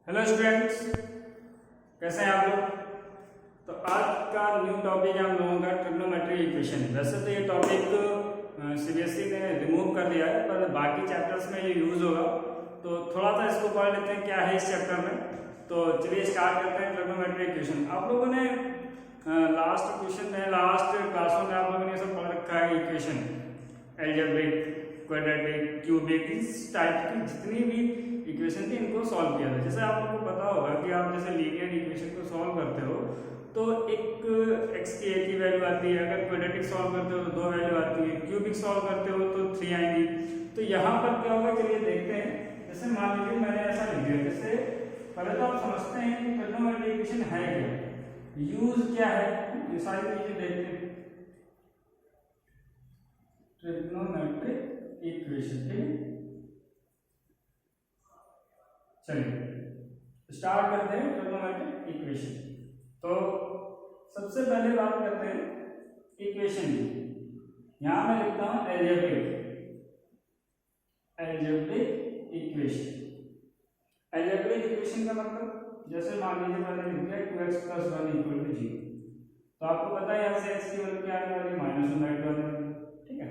Hello students, कैसे हैं आप लोग। तो आज का न्यू टॉपिक है हम लोगों का ट्रिग्नोमेट्री इक्वेशन। वैसे तो ये टॉपिक सीबीएसई ने रिमूव कर दिया है, पर बाकी चैप्टर्स में ये यूज होगा, तो थोड़ा सा इसको पढ़ लेते हैं क्या है इस चैप्टर में। तो चलिए स्टार्ट करते हैं ट्रिग्नोमेट्री इक्वेशन। आप लोगों ने लास्ट क्लासों में आप लोगों ने सब पढ़ रखा है इक्वेशन, एल्जेब्रिक, क्वाड्रेटिक, क्यूबिक, इस टाइप की जितनी भी इक्वेशन थी इनको सॉल्व किया था। जैसे आप लोगों को पता होगा कि आप जैसे लीनियर इक्वेशन को सॉल्व करते हो तो एक x की एक ही वैल्यू आती है, अगर क्वाड्रेटिक सॉल्व करते हो तो दो वैल्यू आती है, क्यूबिक सॉल्व करते हो तो 3 आएंगी। तो यहाँ पर क्या होगा, चलिए देखते हैं। जैसे मान लीजिए मैंने ऐसा लिख दिया, जैसे पहले तो आप समझते हैं कि ट्रिग्नोमेट्री इक्वेशन है क्या, यूज क्या है, ये सारी चीजें देखते हैं। ट्रिग्नोमेट्रिक इक्वेशन, ठीक है। चलिए स्टार्ट करते हैं ट्रिग्नोमेट्रिक इक्वेशन। तो सबसे पहले बात करते हैं इक्वेशन की। यहां मैं लिखता हूं एल्जेब्रिक इक्वेशन। एल्जेब्रिक इक्वेशन का मतलब, जैसे मान लीजिए मैंने लिख दिया 2x + 1 = 0, तो आपको पता है यहां से x की वैल्यू क्या आने वाली है, -1/2, ठीक है।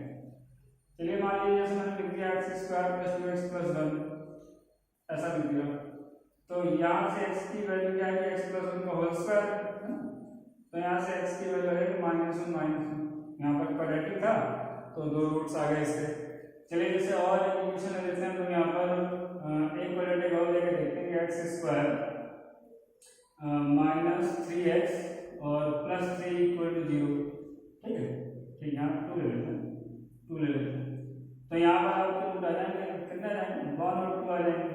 चलिए मान लीजिए जैसे मैंने लिख दिया x² + 2x + 1, ऐसा लिख दिया। तो यहाँ से x की वैल्यू क्या है, x + 1 का होल स्क्वायर, तो यहाँ से x की वैल्यू है -1। यहाँ पर क्वाड्रेटिक था तो दो रूट्स आ गए इसके। चलिए जैसे और एक इक्वेशन लेते हैं, तो यहाँ पर एक क्वाड्रेटिक और लेके देखते हैं कि x² -3x और +3 = 0, ठीक है। ठीक, यहाँ 2 ले लेते हैं, तो यहाँ पर आपके रूट आ जाएंगे, कितने आ जाएंगे, 1 और 2 आ जाएंगे।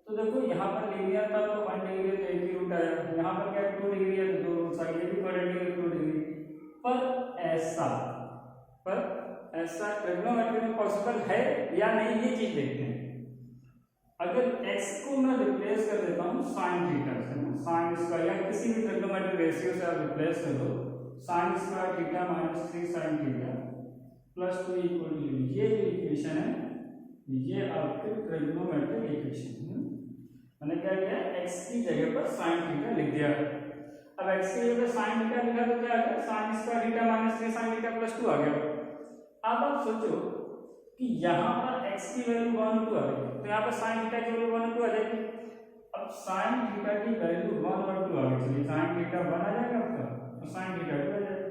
तो देखो यहाँ पर लीनियर था तो 1 डिग्री है तो एक ही रूट आया, यहाँ पर क्या 2 डिग्री है तो दो रूट्स आ गए, भी क्वाड्रेटिक है 2 डिग्री। पर ऐसा ट्रिग्नोमेट्री में पॉसिबल है या नहीं, ये चीज देखते हैं। अगर x को मैं रिप्लेस कर देता हूँ sin थीटा से, sin स्क्वायर या किसी भी ट्रिग्नोमेट्रिक रेशियो से आप रिप्लेस कर दो, sin square theta -3 sin theta +2 = 0, ये जो इक्वेशन है ये आपके ट्रिग्नोमेट्रिक इक्वेशन है। मैंने क्या किया, x की जगह पर sin थीटा लिख दिया। अब x की जगह पर sin थीटा लिखा तो क्या आ गया, sin square theta -3 sin theta +2 आ गया। अब आप सोचो कि यहाँ पर x की वैल्यू 1 और 2 आ गई, तो यहाँ पर sin थीटा की वैल्यू 1 और 2 आ जाएगी। अब sin थीटा की वैल्यू 1 और 2 आ गई, चलिए sin थीटा 1 आ जाएगा आपका, तो sin थीटा 2 आ जाएगा।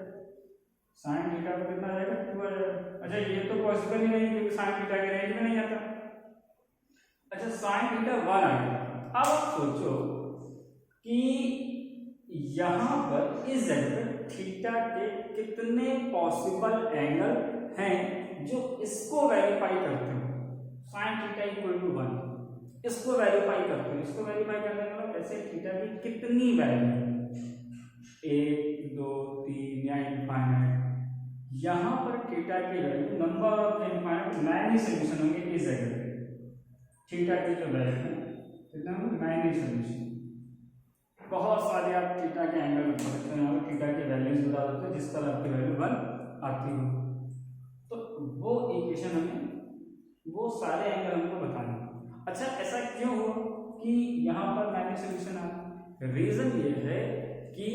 sin थीटा पर कितना आ जाएगा, 2 आ जाएगा। अच्छा ये तो पॉसिबल ही नहीं क्योंकि sin थीटा के रेंज में नहीं आता। अच्छा sin थीटा 1 आ गया। अब आप सोचो कि यहां पर इस जगह पर थीटा के कितने पॉसिबल एंगल हैं जो इसको वेरीफाई करते हो, sin थीटा = 1, इसको वेरीफाई करते हो। इसको वेरीफाई करने का मतलब ऐसे थीटा की कितनी वैल्यू, 1 2 3 या इनफाइनाइट, यहां पर थीटा की value number of infinite many solution होंगे इस जगह पे। थीटा की जो वैल्यू है कितना, मैनी सॉल्यूशन, बहुत सारे आप थीटा के एंगल बता सकते हैं, और थीटा की वैल्यूज बता सकते हैं जिस पर आपकी वैल्यू 1 आती हो। तो वो इक्वेशन हमें, वो सारे एंगल हमको बताने। अच्छा ऐसा क्यों हो कि यहाँ पर मैनी सॉल्यूशन आया, रीजन ये है कि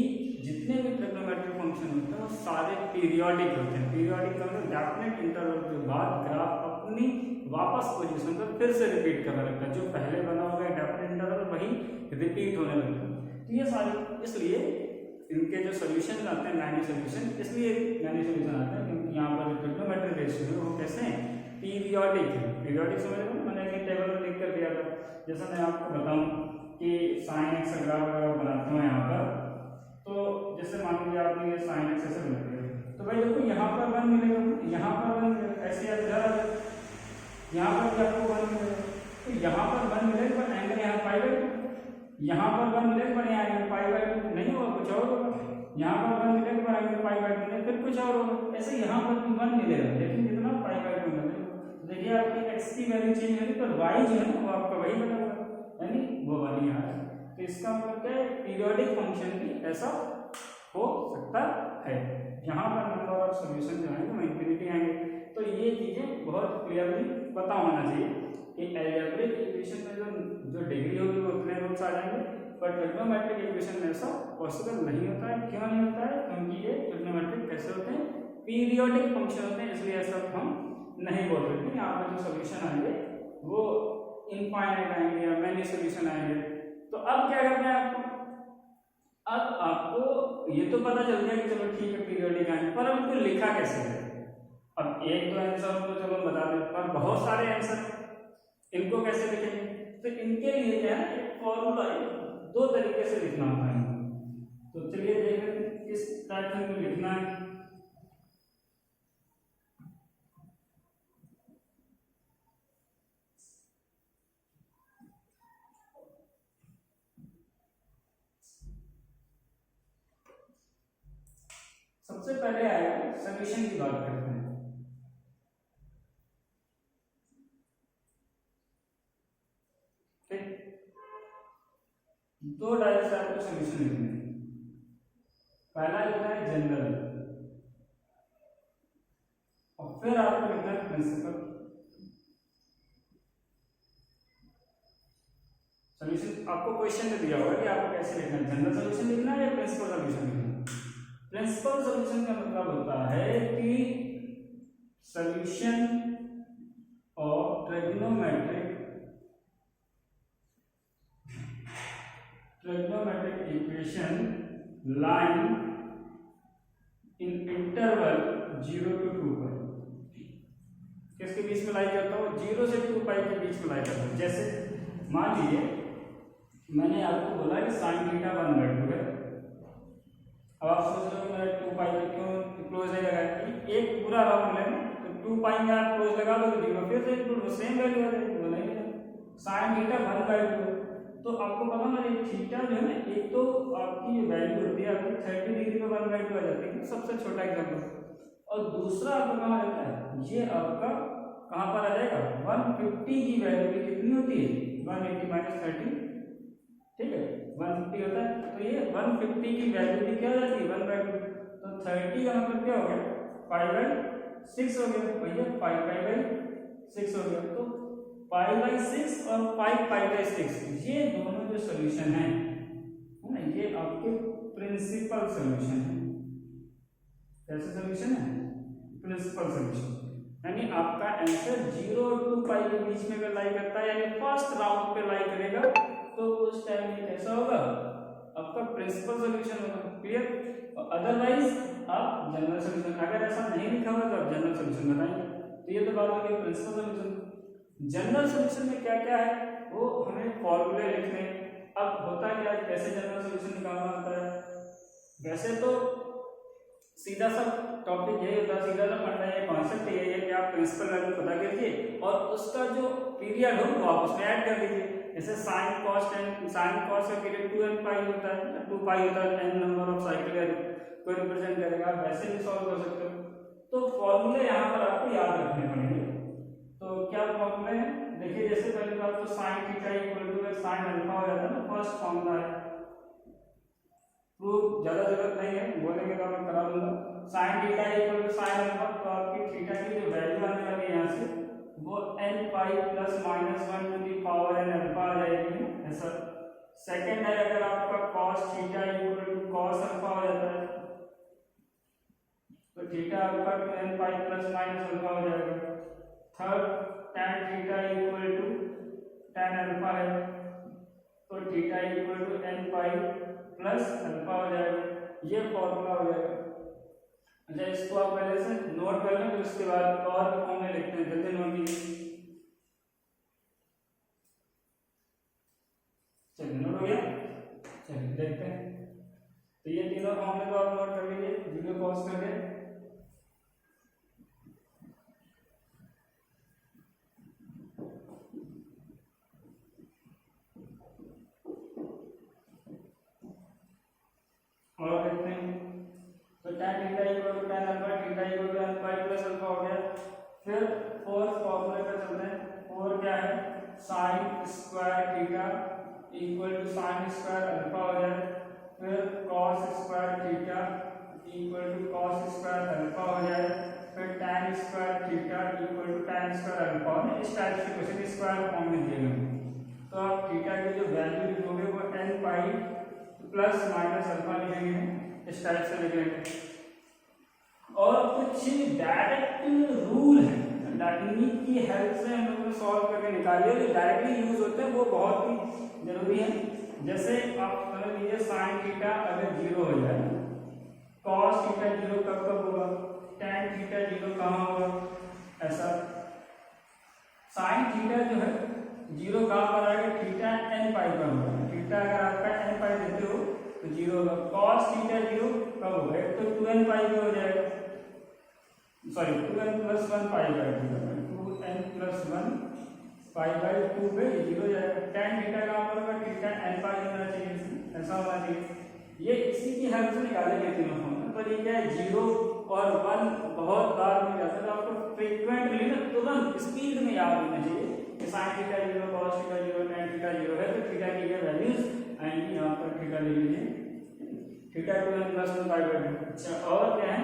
जितने भी ट्रिग्नोमेट्रिक फंक्शन होते हैं वो सारे पीरियोडिक होते हैं। पीरियोडिक का मतलब डेफिनेट इंटरवल के बाद ग्राफ अपनी वापस पोजीशन पर फिर से रिपीट करने लगता है, जो पहले बना होगा डेफिनेट इंटरवल वही रिपीट होने लगता है। तो ये सारे, इसलिए इनके जो सॉल्यूशन आते हैं मैनी सॉल्यूशन, इसलिए मैनी सॉल्यूशन आते हैं क्योंकि यहाँ पर जो ट्रिग्नोमेट्रिक रेशियो है वो कैसे हैं, पीरियोडिक है। पीरियोडिक समझ लो, मैंने एक टेबल में लिख कर दिया था। जैसा मैं आपको बताऊं कि sin x ग्राफ बनाता हूँ यहाँ पर, तो जैसे मान लीजिए आपने ये sin x ऐसे बना दिया, तो भाई देखो यहाँ पर 1 मिलेगा, यहाँ पर 1 मिलेगा, ऐसे इधर आ जाए, यहाँ पर भी आपको 1 मिलेगा। तो यहाँ पर 1 मिलेगा पर एंगल यहाँ π/2, यहाँ पर 1 मिलेगा पर यहाँ एंगल π/2 नहीं होगा, कुछ और होगा। यहाँ पर 1 मिलेगा पर एंगल π/2 नहीं, फिर कुछ और होगा। ऐसे यहाँ पर भी 1 मिलेगा लेकिन कितना, π/2 मिलेगा। देखिए आपकी x की वैल्यू चेंज होगी पर y जो है वो आपका वही बना हुआ है, यानी वो 1 ही आ रहा है। तो इसका मतलब क्या है, पीरियोडिक फंक्शन भी ऐसा हो सकता है। यहाँ पर नंबर ऑफ सॉल्यूशन जो है वो इंफिनिटी आएंगे। तो ये चीजें बहुत क्लियरली पता होना चाहिए कि एल्जेब्रिक इक्वेशन में जो डिग्री होगी वो कितने रूट्स आ जाएंगे, पर ट्रिग्नोमेट्रिक इक्वेशन में ऐसा पॉसिबल नहीं होता है। क्यों नहीं होता है? क्योंकि ये ट्रिग्नोमेट्रिक कैसे होते हैं, पीरियोडिक फंक्शन होते हैं, इसलिए ऐसा हम नहीं बोल सकते। यहाँ पर जो सोल्यूशन आएंगे वो इनफाइनाइट आएंगे या मैनी सोल्यूशन आएंगे। तो अब क्या करना है आपको, अब आपको ये तो पता चल गया कि चलो ठीक है पीरियोडिक आएंगे, पर अब इनको लिखा कैसे है। अब एक दो आंसर तो चलो बता दें, पर बहुत सारे आंसर, इनको कैसे लिखेंगे? तो इनके लिए क्या है, एक फॉर्मूला है, दो तरीके से लिखना होता है। तो चलिए देख लेते हैं किस टाइप से इनको लिखना है। सबसे पहले आएगा सॉल्यूशन की बात करते हैं। दो टाइप से आपको सॉल्यूशन लिखना है। पहला लिखना है जनरल और फिर आपको लिखना है प्रिंसिपल। सॉल्यूशन आपको क्वेश्चन में दिया होगा कि आपको कैसे लिखना है, जनरल सॉल्यूशन लिखना है या प्रिंसिपल सॉल्यूशन लिखना है। प्रिंसिपल सॉल्यूशन का मतलब होता है कि solution of trigonometric equation line in interval 0 to 2 पर। किसके बीच में लाई करता हूँ? 0 से 2 पाई के बीच में लाई करता हूँ। जैसे मान लीजिए मैंने आपको बोला कि साइन थीटा 1/2 है। अब आप सोच रहे हो मैं 2 पाई में क्यों क्लोज है लगा कि एक पूरा राउंड लेना, तो 2 पाई में आप क्लोज लगा दो तो 0 फिर से इंक्लूड सेम वैल्यू आ जाएगी, वो नहीं है। साइन थीटा 1/2, तो आपको पता ना ये थीटा जो है ना, एक तो आपकी जो वैल्यू होती है आपकी 30 डिग्री में 1/2 आ जाती है, सबसे छोटा एग्जांपल। और दूसरा आपका कहाँ रहता है, ये आपका कहाँ पर आ जाएगा, 150 की वैल्यू की कितनी होती है, 180 - 30, ठीक है 150 होता है। तो ये 150 की वैल्यू भी क्या हो जाती है 1/2, तो 30 का मतलब क्या हो गया 5/6 हो गया भैया, 5/6 हो गया। तो 5/6 और 5/6 ये दोनों जो सॉल्यूशन है ना, ये आपके प्रिंसिपल सॉल्यूशन है। कैसे सॉल्यूशन है, प्रिंसिपल सॉल्यूशन, यानी आपका आंसर 0 और 2 पाई के बीच में अगर लाई करता है, यानी फर्स्ट राउंड पे लाई करेगा, तो उस टाइम ये कैसा होगा, आपका प्रिंसिपल सॉल्यूशन होगा। क्लियर? अदरवाइज आप जनरल सॉल्यूशन, अगर ऐसा नहीं लिखा हुआ तो आप जनरल सॉल्यूशन बताएंगे। तो ये तो बात हो गई प्रिंसिपल सॉल्यूशन। जनरल सॉल्यूशन में क्या क्या है, वो हमें फॉर्मूले लिखने। अब होता क्या है, कैसे जनरल सॉल्यूशन निकालना होता है, वैसे तो सीधा सा टॉपिक यही होता है, सीधा सा फंडा ये कॉन्सेप्ट यही है कि आप प्रिंसिपल वैल्यू पता कीजिए और उसका जो पीरियड हो वो आप उसमें ऐड कर दीजिए। जैसे साइन कॉस का पीरियड 2n पाई होता है, 2 पाई होता है, n नंबर ऑफ साइकिल को रिप्रेजेंट करेगा, आप वैसे भी सॉल्व कर सकते हो। तो फॉर्मूले यहाँ पर आपको याद रखने पड़ेंगे। तो क्या फॉर्मूले हैं, देखिए जैसे पहली बात तो sine theta equal to sine alpha हो जाता है ना, फर्स्ट फॉर्मूला है। प्रूफ ज्यादा जरूरत नहीं है, बोलेंगे तो मैं करा दूंगा। Sine theta equal to sine alpha, तो आपकी थीटा की जो वैल्यू आने वाली है यहाँ से वो n pi plus minus 1 to the power n alpha आ जाएगी ऐसा। सेकंड है अगर आपका cos theta equal to cos alpha हो जाता है, तो थीटा आपका 2n पाई प्लस माइनस अल्फा हो जाएगा। Third tan theta equal to tan alpha है, तो theta equal to n pi plus alpha हो जाएगा। ये फॉर्मूला हो जाएगा। अच्छा, इसको आप पहले से नोट कर लें, तो उसके बाद और फॉर्म में लिखते हैं, जल्दी नोट कीजिए। चलिए नोट हो गया, चलिए देखते हैं। तो ये तीनों फॉर्म में तो आप नोट कर लीजिए, वीडियो पॉज करके। और देखते हैं, तो tan theta equal to tan alpha, theta equal to n pi plus alpha हो गया। फिर फोर्थ फॉर्मूले पे चलते हैं। फोर क्या है, sin square theta equal to sin square alpha हो जाए। फिर cos square theta equal to cos square alpha हो जाए। फिर tan square theta equal to tan square alpha. इस टाइप से क्वेश्चन स्क्वायर फॉर्म में दिए गए, तो आप थीटा की जो वैल्यू लिखोगे वो n पाई पाई प्लस माइनस अल्फा लिखेंगे, इस टाइप से लिखेंगे। और कुछ डायरेक्ट रूल है तकनीक की हेल्प से हम लोग सॉल्व करके निकालिए, जो डायरेक्टली यूज होते हैं वो बहुत ही जरूरी है। जैसे आप समझ लीजिए साइन थीटा अगर 0 हो जाए, कॉस थीटा 0 कब कब होगा, टैन थीटा 0 कहाँ होगा, ऐसा। साइन थीटा जो है 0 कहाँ पर आएगा, थीटा n पाई पर होगा। थीटा अगर आपका n पाई देते हो तो 0 होगा। कॉस थीटा 0 कब होगा, एक तो 2n पाई पे हो जाएगा, sorry 2n plus 1 pi by 2n plus 1 pi by 2 पे 0 जाएगा। टैन थीटा कहाँ पर होगा, थीटा n पाई होना चाहिए, ऐसा होना चाहिए। ये इसी की हेल्प से निकाले गए तीनों फॉर्मूले, पर ये क्या है 0 और 1 बहुत बार मिल जाता है, तो आपको फ्रीक्वेंटली ना तुरंत स्पीड में याद होना चाहिए कि sine theta 0, cos theta 0, tan theta 0 है, तो थीटा की ये वैल्यूज आएंगी। यहाँ पर थीटा ले लीजिए, theta 2n plus 1 pi by 2। अच्छा, और क्या है,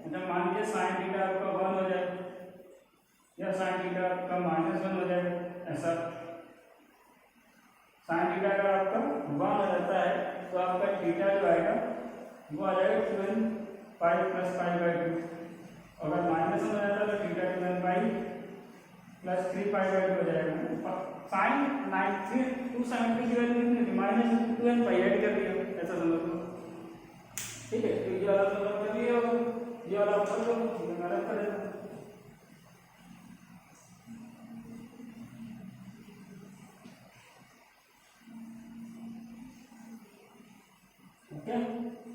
मतलब मान लीजिए साइन थीटा आपका 1 हो जाए या साइन थीटा आपका -1 हो जाए, ऐसा। साइन थीटा अगर आपका 1 हो जाता है तो आपका थीटा जो आएगा वो आ जाएगा 2n pi plus pi by 2। अगर -1 हो जाता है तो theta 2n pi plus 3 pi by 2 हो जाएगा। साइन 270 की वैल्यू कितनी, -2n पाई ऐड कर दिया, ऐसा समझ लो, ठीक है। तो ये वाला मतलब कर दिया होगा, ये वाला कर दो, ये अलग कर देना।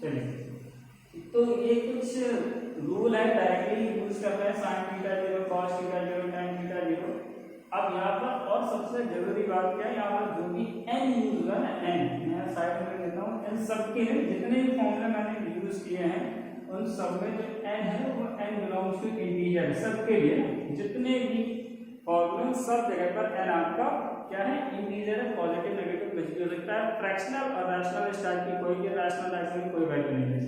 चलिए, तो ये कुछ रूल है डायरेक्टली यूज करते हैं, sine theta 0, cos theta 0, tan theta 0। अब यहाँ पर और सबसे जरूरी बात क्या है, यहाँ पर जो भी n यूज हुआ ना, n मैं साइड में देता हूँ, n सबके हैं, जितने भी फॉर्मूले मैंने यूज किए हैं उन सब में जो n है वो n बिलोंग्स टू इंटीजर, सबके लिए जितने भी फॉर्मूले सब जगह पर n आपका क्या है, इंटीजर है, पॉजिटिव नेगेटिव कुछ भी हो सकता है। फ्रैक्शनल और रैशनल इस टाइप की कोई भी रैशनल एक्चुअली कोई वैल्यू नहीं है,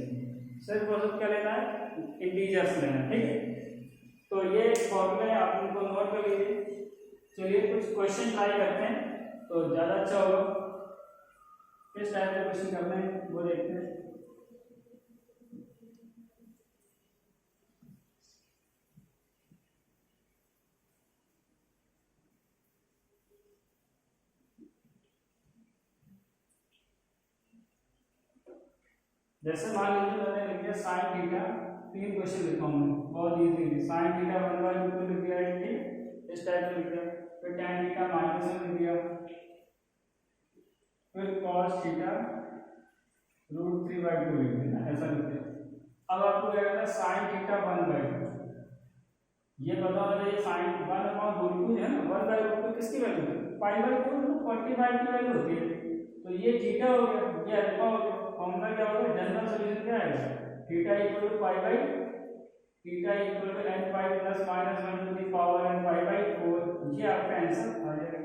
सिर्फ प्रोसेस क्या लेना है, इंटीजर्स लेना है, ठीक है। तो ये फॉर्मूले आप इनको नोट कर लीजिए। चलिए कुछ क्वेश्चन ट्राई करते हैं तो ज़्यादा अच्छा होगा। किस टाइप के क्वेश्चन करने हैं वो देखते हैं। जैसे मान लीजिए मैंने लिख दिया साइन थीटा, 3 क्वेश्चन लिखा हूँ मैं, बहुत इजी। साइन थीटा 1/2 लिख दिया, ठीक, इस टाइप से लिख दिया। फिर टैन थीटा -1 लिख दिया, फिर कॉस थीटा √3/2 लिख दिया, ऐसा लिख दिया। अब आपको क्या करना है, साइन थीटा 1/2, ये बताओ मुझे साइन 1/√2 है ना, 1/√2 किसकी वैल्यू है, π/4 45 की वैल्यू होती है। तो ये थीटा हो गया, ये अल्फा हो गया। फॉर्मूला क्या होगा, जनरल सॉल्यूशन क्या आएगा, theta equal to theta equal to n pi plus -1 to the power n π/4, ये आपका आंसर आ जाएगा।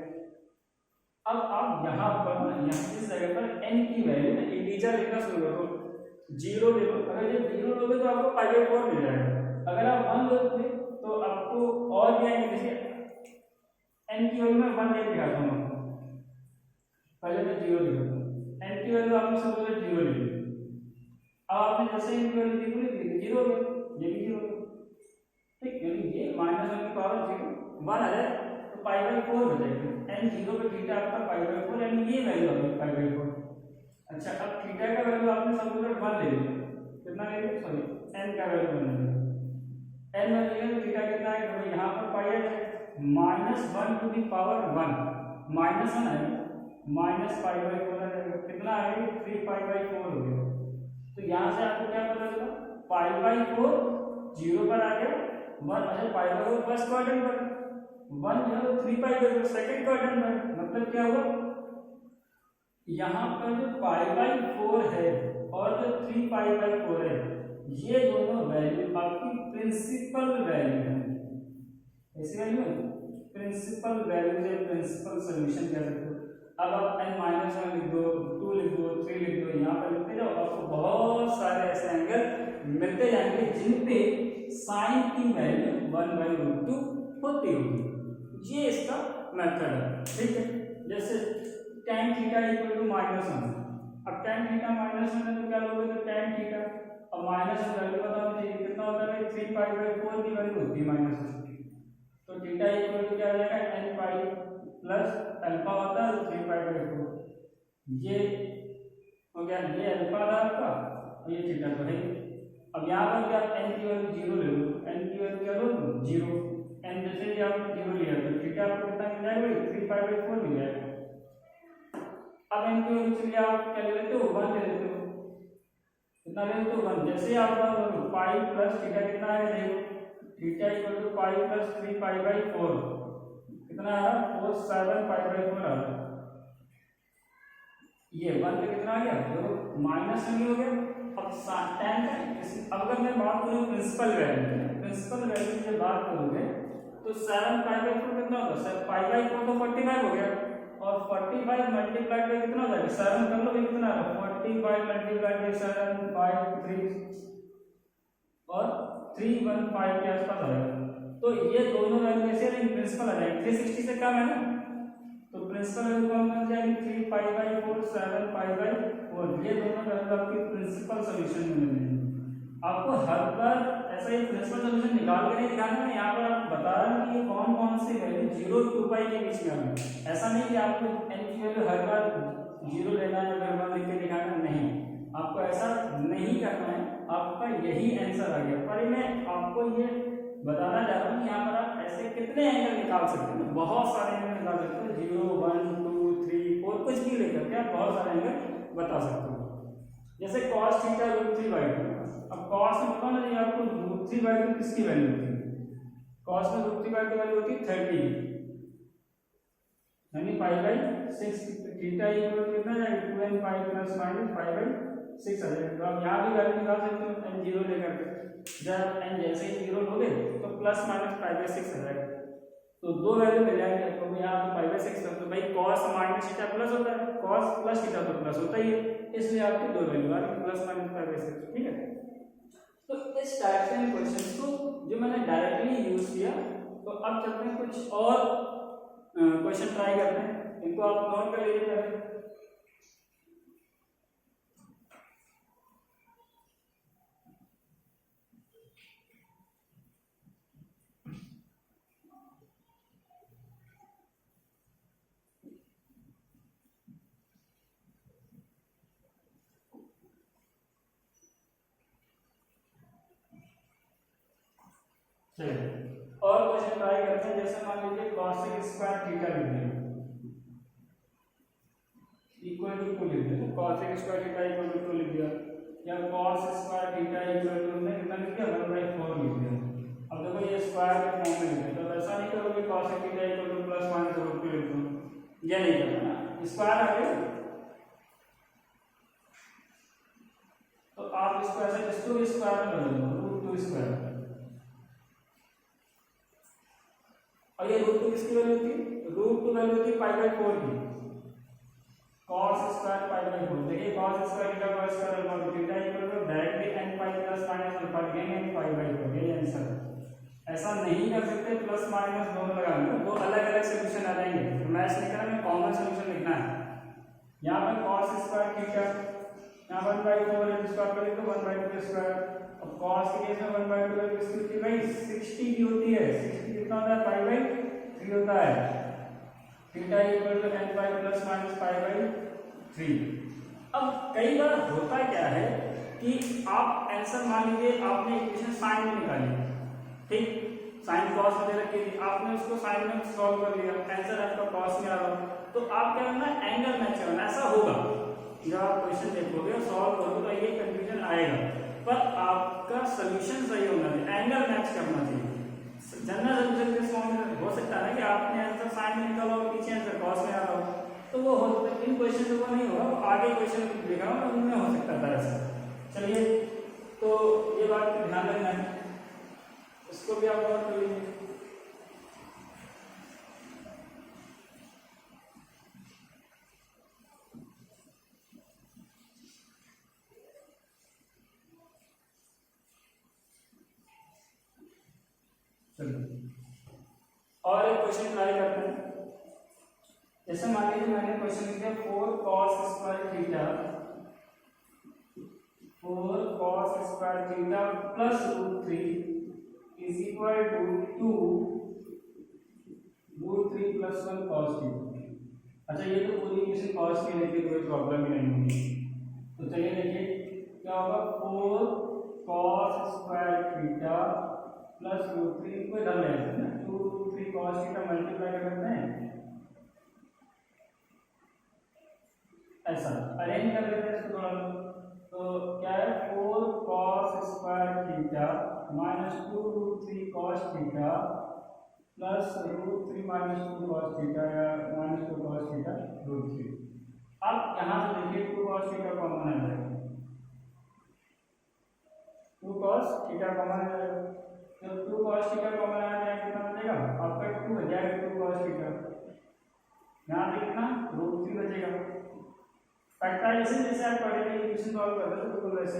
अब आप यहाँ पर ना, यहाँ इस जगह पर n की वैल्यू ना इंटीजर लिखना शुरू करो, 0 देखो, अगर ये 0 लोगे तो आपको π/4 मिल जाएगा। अगर आप 1 लोगे तो आपको और भी आएंगे, जैसे n की वैल्यू में 1 लेके दिखाता हूँ आपको, पहले मैं 0 लिखता हूँ, n की वैल्यू आपने सब 0 लिखी। अब आपने जैसे n की वैल्यू लिखी 0 हो गया, ये भी 0 हो गया, ठीक। यानी ये -1 की पावर 0 1 आ जाए तो π/4 हो जाएगी। n 0 पे थीटा आपका π/4, यानी ये वैल्यू आ गई π/4। अच्छा, अब थीटा का वैल्यू आपने सब 1 ले लिया, कितना ले लिया, सॉरी n का वैल्यू 1 ले लिया। n में लिया तो थीटा कितना है, तो यहाँ पर पाई है -1 टू द पावर 1, -1 है -π/4 आ जाएगा, कितना आएगा 3π/4 हो गया। तो यहाँ से आपको क्या पता चला, π/4 0 पर आ गया, 1 अच्छा π/4 फर्स्ट क्वाड्रेंट पर, 1 जो है 3π/4 सेकंड क्वाड्रेंट पर। मतलब क्या हुआ, यहाँ पर जो π/4 है और जो 3π/4 है, ये दोनों वैल्यू आपकी प्रिंसिपल वैल्यू है, ऐसी वैल्यू है, प्रिंसिपल वैल्यू से प्रिंसिपल सॉल्यूशन कह सकते हो। अब आप n-1 लिख दो, 2 लिख दो, 3 लिख दो, यहाँ पर लिखते जाओ, आपको बहुत सारे ऐसे एंगल मिलते जाएंगे जिन पे साइन की वैल्यू 1/√2 होती होगी। ये इसका मेथड है, ठीक है। जैसे tan थीटा इक्वल टू -1, अब tan थीटा माइनस में तो क्या लोगे, तो tan थीटा, अब माइनस में वैल्यू पता होनी चाहिए कितना होता है, 3π/4 की वैल्यू होती है माइनस में, तो थीटा इक्वल टू क्या आ जाएगा, n पाई प्लस अल्फा होता है 3π/4, ये हो गया, ये अल्फा था आपका और ये थीटा तो है। अब यहाँ पर क्या n की वैल्यू 0 ले लो, n की वैल्यू क्या लो 0, n जैसे ही आपने 0 लिया तो थीटा आपको कितना मिल जाएगा, 3π/4 मिल जाएगा। अब n की वैल्यू चलिए आप क्या ले लेते हो, 1 ले लेते हो, कितना ले लेते हो 1, जैसे ही आप पाई प्लस थीटा कितना है, देखो theta equal to pi plus 3π/4 कितना आ रहा, 47π/4 आ रहा, ये 1 पे कितना आ गया, देखो माइनस में हो गया। अब tan का, अब अगर मैं बात करूं प्रिंसिपल वैल्यू, प्रिंसिपल वैल्यू की बात करोगे तो 7π/4 कितना होगा, सर π/4 तो 45 हो गया, और 45 मल्टीप्लाइड बाय कितना हो जाएगा, 7 कर लो, कितना आ रहा, 45 मल्टीप्लाइड बाय 7 बाय 3 और 315 के आसपास आएगा, तो ये दोनों वैल्यू ऐसे प्रिंसिपल आ जाएगी, 360 से कम है ना, तो प्रिंसिपल वैल्यू कौन बन जाएगी, 3π/4 7π/4, ये दोनों वैल्यू आपकी प्रिंसिपल सॉल्यूशन में मिलेंगे। आपको हर बार ऐसा ही प्रिंसिपल सॉल्यूशन निकाल के नहीं दिखाना है, यहाँ पर आप बता रहे हैं कि कौन कौन सी वैल्यू 0 और 2π के बीच में आनी, ऐसा नहीं कि आपको n की वैल्यू हर बार 0 लेना है हर बार लिख के दिखाना, नहीं, आपको ऐसा नहीं करना है, आपका यही आंसर आ गया। पर मैं आपको ये बताना चाह रहा हूँ, यहाँ पर आप ऐसे कितने एंगल निकाल सकते हैं, बहुत सारे एंगल निकाल सकते हो, 0 1 2 3 4 कुछ भी लेकर के आप बहुत सारे एंगल बता सकते हो, जैसे cos थीटा √3/2, अब cos में बताओ ना आपको √3/2 किसकी वैल्यू होती है, cos में √3/2 वैल्यू होती है 30, यानी π/6, थीटा इक्वल कितना जाएगा, 2n पाई प्लस माइनस π/6 आ जाएगा। तो आप यहाँ भी वैल्यू निकाल सकते हो n 0 लेकर के, जब n जैसे ही 0 लोगे तो प्लस माइनस π/6 आ जाएगा, तो दो वैल्यू मिल जाएंगे, तो यहाँ पे π/6 तो भाई cos माइनस थीटा प्लस होता है, cos प्लस थीटा तो प्लस होता ही है, इसलिए आपकी दो वैल्यू आ गई प्लस माइनस π/6, ठीक है। तो इस टाइप के क्वेश्चंस को जो मैंने डायरेक्टली यूज किया, तो अब चलते हैं कुछ और क्वेश्चन ट्राई करते हैं, इनको आप नोट कर लीजिए पहले। चलिए और क्वेश्चन ट्राई करते हैं, जैसे मान लीजिए cos² थीटा लिख दिया इक्वल टू 2 लिख दिया, cos² थीटा इक्वल टू 2 लिख दिया, या cos² थीटा इक्वल टू हमने कितना लिख दिया 1/4 लिख दिया। अब देखो ये स्क्वायर के फॉर्म में लिखा है, तो ऐसा नहीं करोगे cos theta equal two plus minus √2 लिख दो, ये नहीं करना ना, स्क्वायर आ गया तो आप इसको ऐसे इसको स्क्वायर में बदल दो √2², और ये √2 किसकी वैल्यू होती है, √2 वैल्यू होती है π/4 की, cos² π/4, देखिए cos² theta cos² alpha theta equal to directly n pi plus minus alpha लिखेंगे π/4, ये आंसर है। ऐसा नहीं कर सकते, प्लस माइनस दोनों लगा लो, दो अलग अलग सॉल्यूशन आ जाएंगे, तो मैथ्स लिखना है कॉमन सॉल्यूशन लिखना है। यहाँ पर cos² थीटा यहाँ 1/4 है, इसको आप लिख दो 1/2², अब cos के केस में 1/2 किसकी होती है भाई 60 की होती है, 60 कितना होता है π/3 होता है, theta equal to n pi plus minus π/3। अब कई बार होता क्या है कि आप आंसर मान लीजिए आपने इक्वेशन साइन में निकाली, ठीक, साइन cos में दे रखी थी, आपने उसको साइन में सॉल्व कर लिया, आंसर आपका cos में आ रहा, तो आप क्या करना एंगल मैच करना, ऐसा होगा जब आप क्वेश्चन देखोगे और सॉल्व करोगे तो ये कंफ्यूजन आएगा, पर आपका सॉल्यूशन सही होना चाहिए, एंगल मैच करना चाहिए। जनरल सॉल्यूशन के फॉर्म में हो सकता है कि आपने आंसर साइन में निकाला हो, पीछे आंसर cos में आ रहा हो, तो वो हो सकता है इन क्वेश्चन में वो नहीं होगा, वो आगे क्वेश्चन लिखा होगा उनमें हो सकता था ऐसा। चलिए तो ये बात को ध्यान रखना है, इसको भी आप नोट कर लीजिए। और एक क्वेश्चन ट्राई करते हैं, जैसे मान लीजिए मैंने क्वेश्चन लिख दिया 4 cos² theta 4 cos square theta plus √3 is equal to 2 √3 plus 1 cos theta. अच्छा ये तो पूरी इक्वेशन cos की लेके कोई प्रॉब्लम ही नहीं होगी। तो चलिए देखिए क्या होगा 4 cos स्क्वायर थीटा प्लस √3 को इधर ले आते हैं ना 2 √3 cos थीटा मल्टीप्लाई करते हैं ऐसा अरेंज कर लेते हैं इसको थोड़ा। तो क्या है 4 cos square theta minus 2 √3 cos theta plus √3 minus 2 cos theta या माइनस 2 cos थीटा √3। अब यहाँ से देखिए 2 cos थीटा कॉमन आ जाएगा 2 cos थीटा कॉमन आ जाएगा। तो 2 cos थीटा कॉमन आ जाएगा कितना बचेगा आपका 2 हो जाएगा 2 cos थीटा। यहाँ पे कितना √3 बचेगा। फैक्टराइजेशन जैसे आप पढ़ेंगे इक्वेशन सॉल्व कर रहे हो बिल्कुल वैसे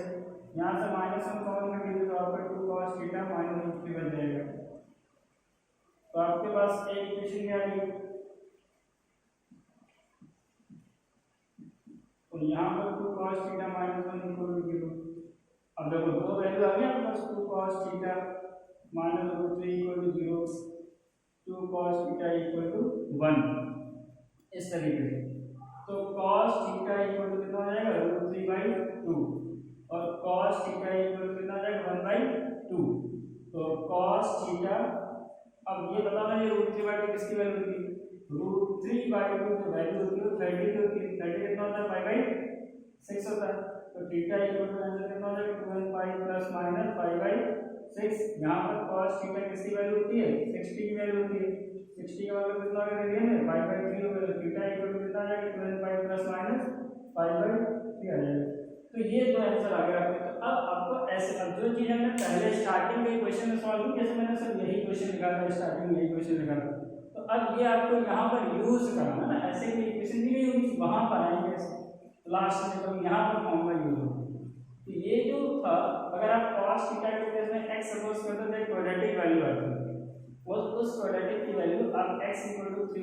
यहाँ से -1 कॉमन में लीजिए तो आपका 2 cos थीटा माइनस √3 बच जाएगा। तो आपके पास एक इक्वेशन क्या है तो यहाँ पर 2 cos theta minus 1 equal to 0। अब देखो दो वैल्यू आ गई आपके पास 2 cos theta minus √3 equal to 0 2 cos theta equal to 1 इस तरीके से। तो cos थीटा इक्वल टू कितना आ जाएगा √3/2 और cos थीटा इक्वल टू कितना आ जाएगा 1/2। तो cos थीटा अब ये बताना ये √3/2 किसकी वैल्यू होती है √3/2 जो वैल्यू होती है वो 30 की होती है। 30 कितना होता है 5/6 होता है। तो थीटा इक्वल टू आंसर कितना हो जाएगा 12 प्लस माइनस 5/6। यहाँ पर cos थीटा किसकी वैल्यू होती है 60 की वैल्यू होती है। 60 का मतलब कितना आ गया में 5/3 हो गया। थीटा इक्वल टू कितना आ जाएगा 12 प्लस माइनस 5/3 आ जाएगा। तो ये दो आंसर आ गया आपके। तो अब आपको ऐसे अब जो चीज हमने पहले स्टार्टिंग में क्वेश्चन में सॉल्व की जैसे मैंने सर यही क्वेश्चन लिखा था स्टार्टिंग में यही क्वेश्चन लिखा था तो अब ये आपको यहाँ पर यूज करना ना ऐसे कोई इक्वेशन दी गई होगी वहां पर आएंगे लास्ट में तो यहाँ पर फॉर्मूला यूज होगा। तो ये जो था अगर आप cos थीटा के केस में x सपोज करते थे क्वाड्रेटिक वैल्यू आती है उस क्वाड्रेटिक की वैल्यू आप x इक्वल टू 3